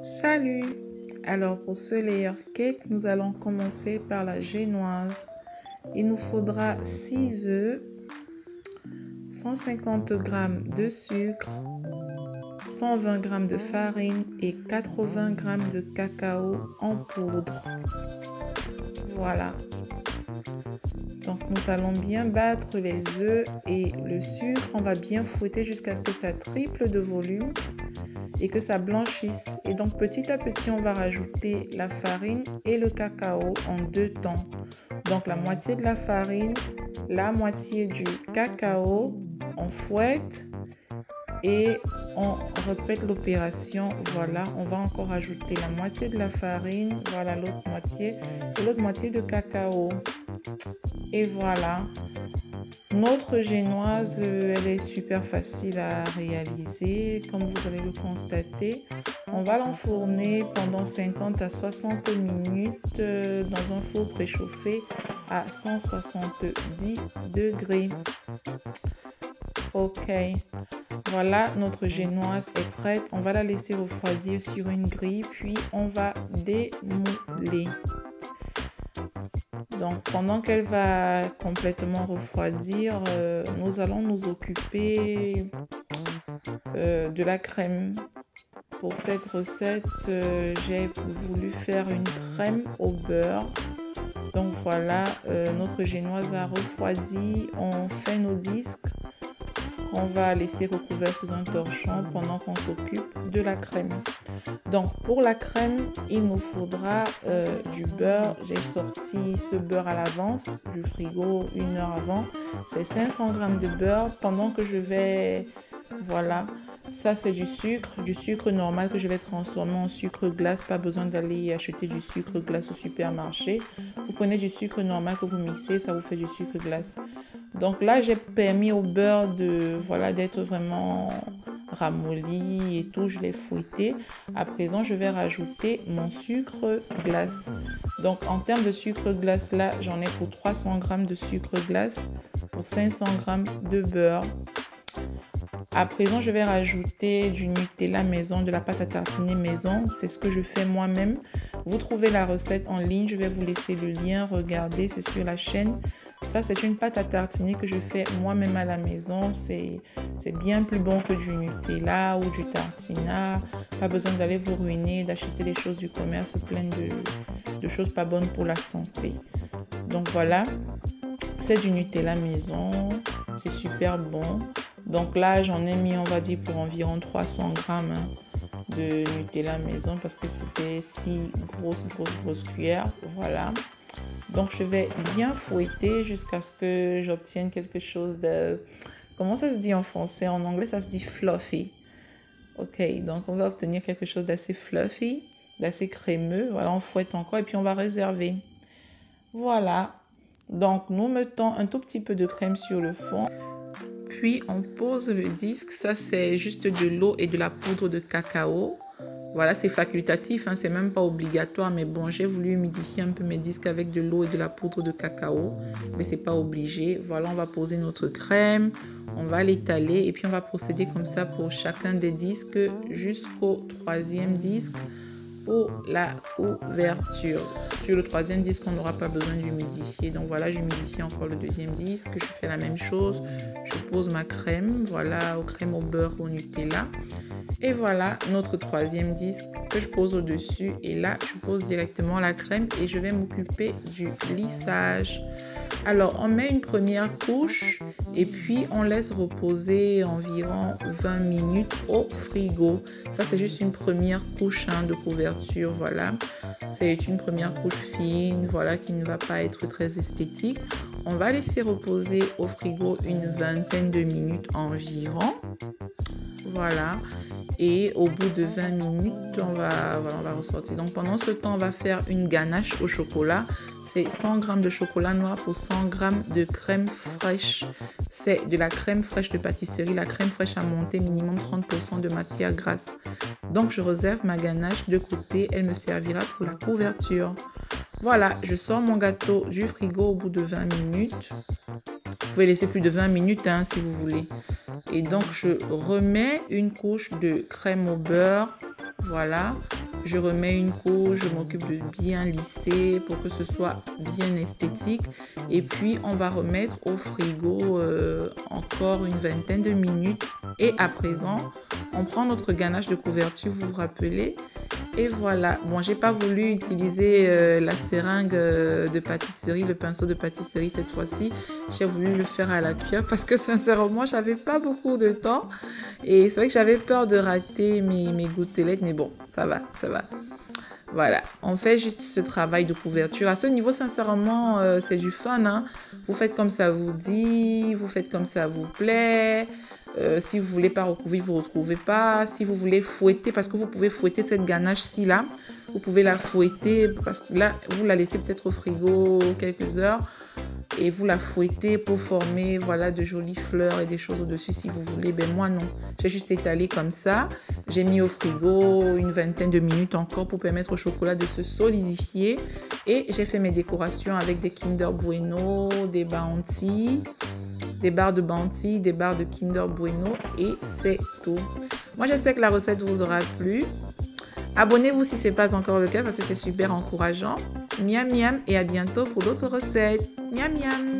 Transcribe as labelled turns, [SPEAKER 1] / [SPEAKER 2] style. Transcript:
[SPEAKER 1] Salut! Alors pour ce layer cake, nous allons commencer par la génoise. Il nous faudra 6 œufs, 150 g de sucre, 120 g de farine et 80 g de cacao en poudre. Voilà. Donc nous allons bien battre les œufs et le sucre. On va bien fouetter jusqu'à ce que ça triple de volume et que ça blanchisse. Et donc petit à petit, on va rajouter la farine et le cacao en deux temps. Donc la moitié de la farine, la moitié du cacao, on fouette et on répète l'opération. Voilà, on va encore ajouter la moitié de la farine, voilà l'autre moitié et l'autre moitié de cacao. Et voilà, notre génoise, elle est super facile à réaliser, comme vous allez le constater. On va l'enfourner pendant 50 à 60 minutes dans un four préchauffé à 170 degrés. Ok, voilà, notre génoise est prête. On va la laisser refroidir sur une grille, puis on va démouler. Donc, pendant qu'elle va complètement refroidir, nous allons nous occuper de la crème. Pour cette recette, j'ai voulu faire une crème au beurre. Donc voilà, notre génoise a refroidi. On fait nos disques qu'on va laisser recouverts sous un torchon pendant qu'on s'occupe de la crème. Donc pour la crème, il nous faudra du beurre. J'ai sorti ce beurre à l'avance du frigo 1 heure avant. C'est 500 g de beurre. Pendant que je vais... Voilà, ça c'est du sucre normal que je vais transformer en sucre glace. Pas besoin d'aller acheter du sucre glace au supermarché. Vous prenez du sucre normal que vous mixez, ça vous fait du sucre glace. Donc là, j'ai permis au beurre d'être vraiment ramolli et tout. Je l'ai fouetté. À présent, je vais rajouter mon sucre glace. Donc en termes de sucre glace, là, j'en ai pour 300 g de sucre glace, pour 500 g de beurre. À présent, je vais rajouter du Nutella maison, de la pâte à tartiner maison. C'est ce que je fais moi-même. Vous trouvez la recette en ligne. Je vais vous laisser le lien. Regardez, c'est sur la chaîne. Ça, c'est une pâte à tartiner que je fais moi-même à la maison. C'est bien plus bon que du Nutella ou du Tartina. Pas besoin d'aller vous ruiner, d'acheter des choses du commerce pleines de choses pas bonnes pour la santé. Donc voilà, c'est du Nutella maison. C'est super bon. Donc là, j'en ai mis, on va dire, pour environ 300 g de Nutella maison parce que c'était 6 grosses cuillères. Voilà. Donc, je vais bien fouetter jusqu'à ce que j'obtienne quelque chose de... Comment ça se dit en français? En anglais, ça se dit fluffy. Ok, donc on va obtenir quelque chose d'assez fluffy, d'assez crémeux. Voilà, on fouette encore et puis on va réserver. Voilà. Donc, nous mettons un tout petit peu de crème sur le fond. Puis, on pose le disque. Ça, c'est juste de l'eau et de la poudre de cacao. Voilà, c'est facultatif, hein, c'est même pas obligatoire. Mais bon, j'ai voulu humidifier un peu mes disques avec de l'eau et de la poudre de cacao. Mais c'est pas obligé. Voilà, on va poser notre crème. On va l'étaler. Et puis, on va procéder comme ça pour chacun des disques jusqu'au 3e disque pour la couverture. Sur le 3e disque, on n'aura pas besoin d'humidifier. Donc voilà, j'humidifie encore le 2e disque. Je fais la même chose. Je pose ma crème, voilà, aux crème au beurre, au Nutella. Et voilà notre 3e disque que je pose au-dessus. Et là, je pose directement la crème et je vais m'occuper du lissage. Alors, on met une première couche et puis on laisse reposer environ 20 minutes au frigo. Ça, c'est juste une première couche de couverture, voilà. C'est une première couche fine, voilà, qui ne va pas être très esthétique. On va laisser reposer au frigo une vingtaine de minutes environ. Voilà. Et au bout de 20 minutes, on va ressortir. Donc pendant ce temps, on va faire une ganache au chocolat. C'est 100 g de chocolat noir pour 100 g de crème fraîche. C'est de la crème fraîche de pâtisserie. La crème fraîche à monter minimum 30% de matière grasse. Donc je réserve ma ganache de côté. Elle me servira pour la couverture. Voilà, je sors mon gâteau du frigo au bout de 20 minutes. Vous pouvez laisser plus de 20 minutes si vous voulez. Et donc, je remets une couche de crème au beurre. Voilà. Je remets une couche, je m'occupe de bien lisser pour que ce soit bien esthétique. Et puis, on va remettre au frigo encore une vingtaine de minutes. Et à présent, on prend notre ganache de couverture, vous vous rappelez? Et voilà. Bon, j'ai pas voulu utiliser la seringue de pâtisserie, le pinceau de pâtisserie cette fois-ci. J'ai voulu le faire à la cuillère parce que sincèrement, j'avais pas beaucoup de temps. Et c'est vrai que j'avais peur de rater mes gouttelettes, mais bon, ça va, ça va. Voilà, on fait juste ce travail de couverture. À ce niveau, sincèrement, c'est du fun, hein. Vous faites comme ça vous dit, vous faites comme ça vous plaît. Si vous voulez pas recouvrir, vous ne retrouvez pas. Si vous voulez fouetter, parce que vous pouvez fouetter cette ganache-ci là, vous pouvez la fouetter parce que là, vous la laissez peut-être au frigo quelques heures et vous la fouettez pour former voilà de jolies fleurs et des choses au-dessus si vous voulez. Ben moi non, j'ai juste étalé comme ça. J'ai mis au frigo une vingtaine de minutes encore pour permettre au chocolat de se solidifier et j'ai fait mes décorations avec des Kinder Bueno, des Bounty, des barres de Bounty, des barres de Kinder Bueno et c'est tout. Moi j'espère que la recette vous aura plu. Abonnez-vous si ce n'est pas encore le cas parce que c'est super encourageant. Miam miam et à bientôt pour d'autres recettes. Miam miam.